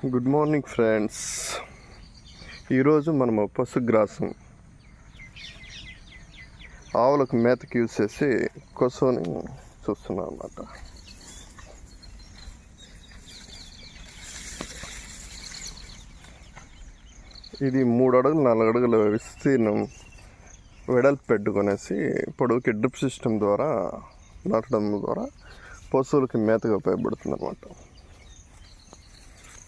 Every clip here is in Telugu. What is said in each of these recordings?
Good morning friends. ఈరోజు మనము పశుగ్రాసం ఆవులకు మేతకి యూజ్ చేసి కొసోని చూస్తున్నాం అన్నమాట. ఇది 3 అడుగులు 4 అడుగుల విస్తీర్ణం వెడల్పు పెట్టుకొనేసి పొడవుకి డ్రిప్ సిస్టమ్ ద్వారా నాటడం ద్వారా పశువులకి మేతగా ఉపయోగపడుతుంది అన్నమాట.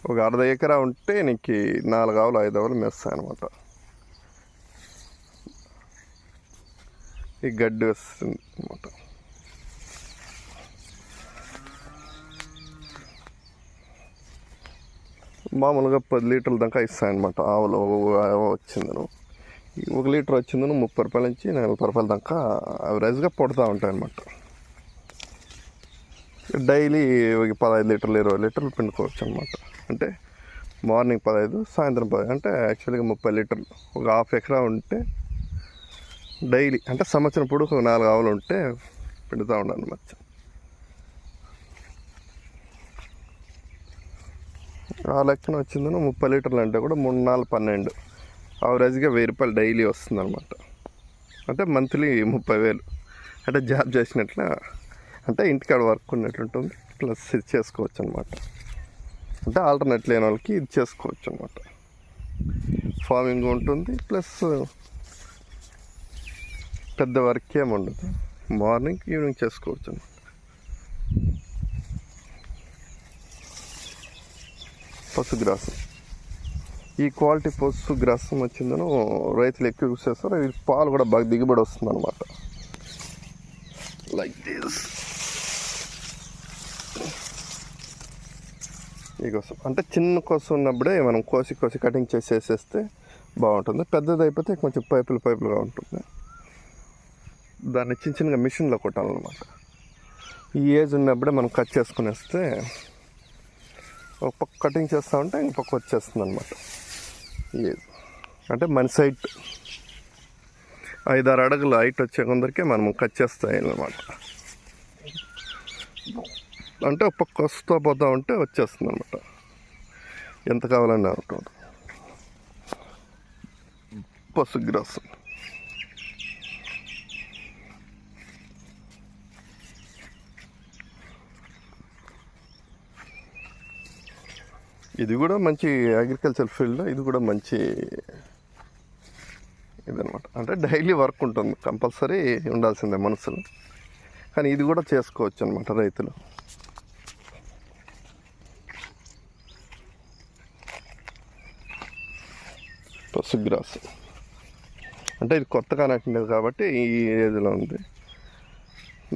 ఒక అర్ధ ఎకరా ఉంటే నీకు 4 ఆవులు 5 ఆవులు మేస్తాయి అనమాట. ఈ గడ్డి వస్తుంది అనమాట. మామూలుగా 10 లీటర్ల దాకా ఇస్తాయి అనమాట. ఆవులు వచ్చిందను 1 లీటర్ వచ్చిందను 30 రూపాయల నుంచి 40 రూపాయల దాకా యావరేజ్గా పడుతూ ఉంటాయి అనమాట. డైలీ 15 లీటర్లు 20 లీటర్లు పిండుకోవచ్చు అనమాట. అంటే మార్నింగ్ 15, సాయంత్రం 10, అంటే యాక్చువల్గా 30 లీటర్లు. ఒక హాఫ్ ఎకరా ఉంటే డైలీ అంటే సంవత్సరం పొడుగు 4 ఆవులు ఉంటే పిండుతూ ఉండాలి అనమాట. ఆ లెక్కన వచ్చిందని 30 లీటర్లు అంటే కూడా 3, 4, 12 యావరేజ్గా 1000 రూపాయలు డైలీ వస్తుంది అనమాట. అంటే మంత్లీ 30,000. అంటే జాబ్ చేసినట్ల, అంటే ఇంటికాడ వర్క్ ఉన్నట్లుంటుంది, ప్లస్ ఇది చేసుకోవచ్చు అనమాట. అంటే ఆల్టర్నేట్ లేని వాళ్ళకి ఇది చేసుకోవచ్చు అనమాట. ఫార్మింగ్ ఉంటుంది, ప్లస్ పెద్ద వర్క్ ఏమి ఉండదు. మార్నింగ్ ఈవినింగ్ చేసుకోవచ్చు అనమాట. పశుగ్రాసం, ఈ క్వాలిటీ పశుగ్రాసం వచ్చిందను రైతులు ఎక్కువ యూస్ చేస్తారు. ఇది పాలు కూడా బాగా దిగుబడి వస్తుంది అనమాట. Like this. ఈ కోసం అంటే చిన్న కోసం ఉన్నప్పుడే మనం కోసి కటింగ్ చేసి వేసేస్తే బాగుంటుంది. పెద్దది అయిపోతే కొంచెం పైపులుగా ఉంటుంది. దాన్ని చిన్నగా మిషన్లో కొట్టాలన్నమాట. ఈ ఏజ్ ఉన్నప్పుడే మనం కట్ చేసుకుని వేస్తే ఒక పక్క కటింగ్ చేస్తూ ఉంటే ఇంక పక్క వచ్చేస్తుంది అనమాట. ఈ ఏజ్ అంటే మన సైట్ 5-6 అడుగులు హైట్ వచ్చే కొందరికే మనం కట్ చేస్తాయి అన్నమాట. అంటే ఒక పక్క వస్తూ పోతూ ఉంటే వచ్చేస్తుంది అనమాట. ఎంత కావాలని ఉంటుంది పశుగ్రాసం. ఇది కూడా మంచి అగ్రికల్చర్ ఫీల్డ్లో ఇది కూడా మంచి ఇదనమాట. అంటే డైలీ వర్క్ ఉంటుంది, కంపల్సరీ ఉండాల్సిందే మనుషులు. కానీ ఇది కూడా చేసుకోవచ్చు అనమాట రైతులు. పశుగ్రాసం అంటే ఇది కొత్తగా నాటినది కాబట్టి ఈ ఏజ్లో ఉంది.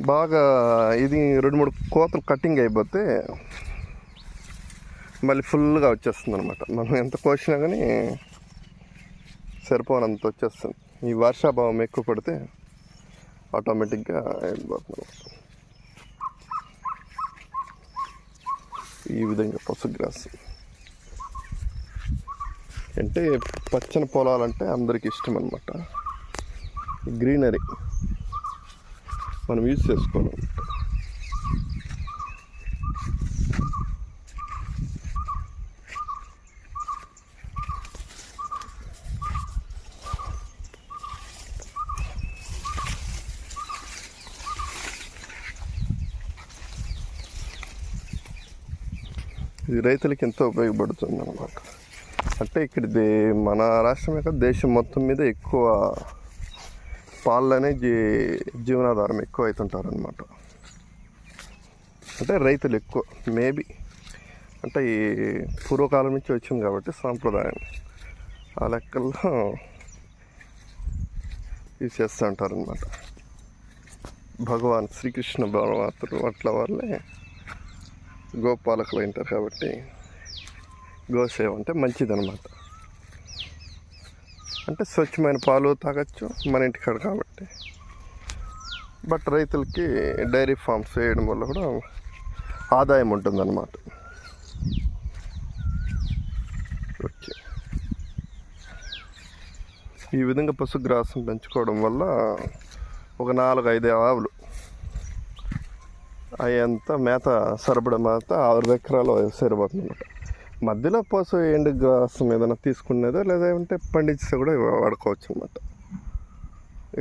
బాగా ఇది 2-3 కోతలు కటింగ్ అయిపోతే మళ్ళీ ఫుల్గా వచ్చేస్తుంది అనమాట. మనం ఎంత కోసినా కానీ సరిపోనంత వచ్చేస్తుంది. ఈ వర్షాభావం ఎక్కువ పడితే ఆటోమేటిక్గా వెళ్ళిపోతుంది. ఈ విధంగా పశుగ్రాసం అంటే పచ్చని పొలాలంటే అందరికి ఇష్టం అనమాట. గ్రీనరీ మనం యూజ్ చేసుకోవాలి. ఇది రైతులకి ఎంతో ఉపయోగపడుతుంది అన్నమాట. అంటే ఇక్కడిది మన రాష్ట్రమే కాదు, దేశం మొత్తం మీద ఎక్కువ పాలనే జీవనాధారం ఎక్కువ అవుతుంటారనమాట. అంటే రైతులు ఎక్కువ మేబీ అంటే ఈ పూర్వకాలం నుంచి వచ్చింది కాబట్టి సాంప్రదాయం ఆ లెక్కల్లో యూజ్ చేస్తూ ఉంటారనమాట. భగవాన్ శ్రీకృష్ణ భగవంతుడు అట్ల వాళ్ళే గోపాలకులు ఉంటారు కాబట్టి గోసేవ అంటే మంచిదన్నమాట. అంటే స్వచ్ఛమైన పాలు తాగొచ్చు మన ఇంటికాడ కాబట్టి. బట్ రైతులకి డైరీ ఫార్మ్స్ వేయడం వల్ల కూడా ఆదాయం ఉంటుందన్నమాట. ఓకే, ఈ విధంగా పశుగ్రాసం పెంచుకోవడం వల్ల ఒక 4-5 ఆవులు అయ్యేంత మేత సరిపడే మేత 6 ఎకరాలు సరిపోతుంది అనమాట. మధ్యలో పోసే ఎండు గ్రాసం ఏదైనా తీసుకునేదో లేదంటే పండించేస్తే కూడా వాడుకోవచ్చు అన్నమాట.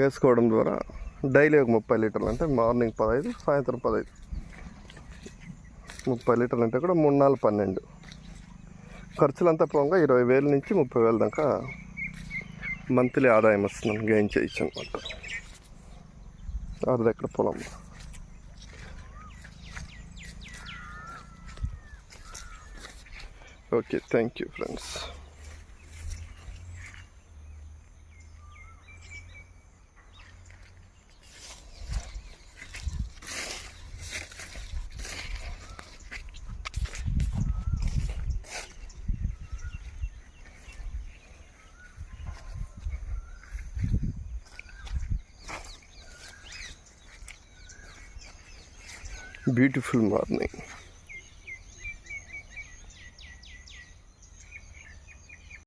వేసుకోవడం ద్వారా డైలీ ఒక 30 లీటర్లు, అంటే మార్నింగ్ 15, సాయంత్రం 15, 30 లీటర్లు అంటే కూడా 3, 4, 12. ఖర్చులంతా పోగా 20,000 నుంచి 30,000 దాకా మంత్లీ ఆదాయం వస్తుంది, గెయిన్ చేయొచ్చు అనమాట. అది ఎక్కడ పొలం. Okay, thank you friends. Beautiful morning.